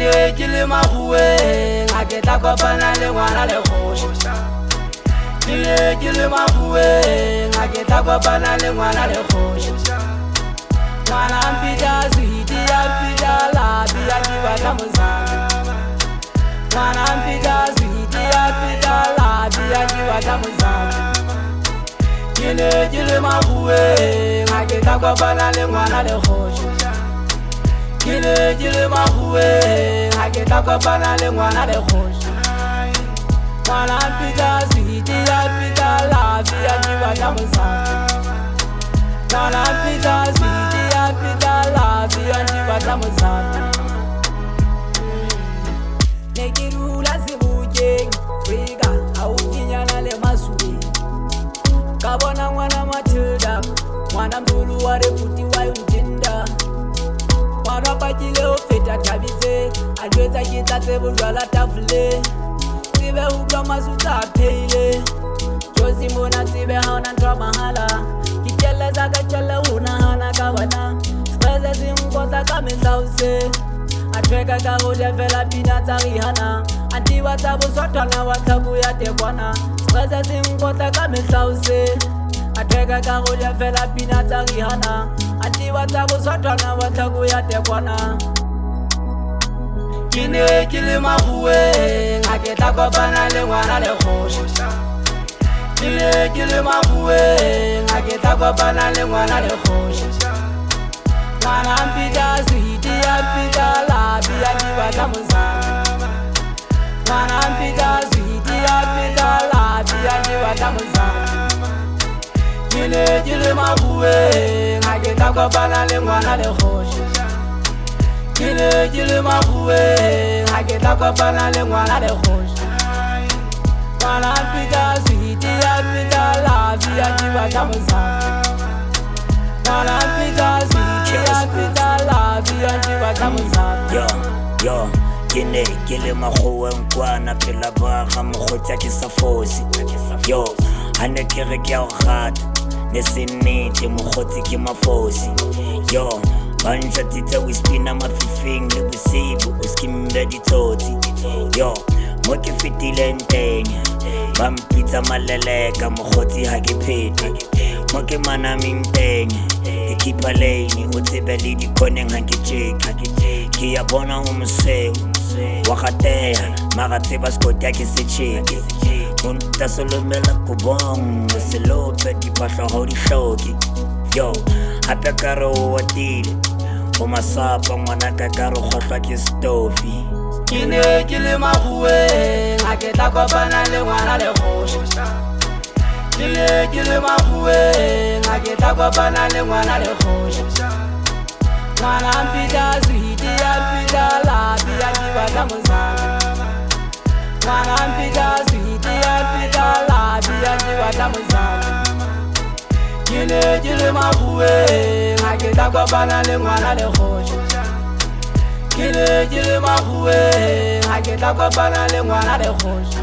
ne ke le makhueng a ke tla kopana le ngwana le kgoši ke ne ke le makhueng a ke tla kopana le ngwana le kgoši ngwana mpita sehiti ya mpita lapi ya dibatla mosadi ngwana mpita sehiti ya mpita lapi ya dibatla mosadi ke ne ke le makhueng a ke tla kopana le ngwana le kgoši ke ne ke le makhueng a ke tla kopana le ngwana le kgoši ngwana mpita sehiti ya mpita lapi ya dibatla mosadi ngwana mpita sehiti ya mpita lapi ya dibatla mosadi ne ke dula Sebokeng Frika haufinyana le Masuweng ka bona ngwana Matilda ngwana mzulu wa reputi wa Yontinda ngwana pakile ho feta Thabise a jwetsa ke tla tse bojwala tafole tsebe ho utlwa masutsa a pheile josi mona tsebe ha ona ntwa mahala ke tjelletsa ka tjelle ho nahana ka bona stress se nkotla ka mehlause a tweka ka go lefela pina tsa Rihanna antiba tsa boswathwana wa tlhako ya tekwana stress se nkotla ka mehlause a tweka ka go lefela pina tsa Rihanna antiba tsa boswathwana wa tlhako ya tekwana ke ne ke le makhueng a ke tla kopana le ngwana le kgoši ke ne ke le makhueng a ke tla kopana le ngwana le kgoši ngwana mpita sehiti ya mpita lapi ya dibatla mosadi ngwana mpita sehiti ya mpita lapi ya dibatla mosadi ke ne ke le makhueng a ke tla kopana le ngwana le kgoši ke ne ke le makhueng a ke tla kopana le ngwana le kgoši ngwana mpita sehiti ya mpita lapi ya dibatla mosadi ngwana mpita sehiti ya mpita lapi ya dibatla mosadi yo ke ne ke le makhueng kwana phela ba ga mogotsi a ke sa fosi yo ha ne ke re ke a o gata ne se nnete mogotsi ke mafosi yo ba ntšhatitse o spina mafifing le bosibu o skimbe ditsotsi yo mo ke fetileng teng ba mpitsa maleleka mogotsi ha ke phete mo ke manaming teng ke keepa lane o tsebe le dikoneng ha ke tšeke ke ya bona o moseo wa gateya mara tseba skoti ya ke se tšeke o nta solomela kobong o se lope dipahlo ga o di hloke yo hape ka re o watile o masapa ngwana ka ka re kgohlwa ke stofi ke ne ke le makhueng a ke tla kopana le ngwana le kgoši ke ne ke le makhueng a ke tla kopana le ngwana le kgoši ngwana mpita sehiti ya mpita lapi ya dibatla mosadi ngwana mpita sehiti ya mpita lapi ya dibatla mosadi ke ne ke le makhueng a ke tla kopana le ngwana le kgoši ke ne ke le makhueng a ke tla kopana le ngwana le kgoši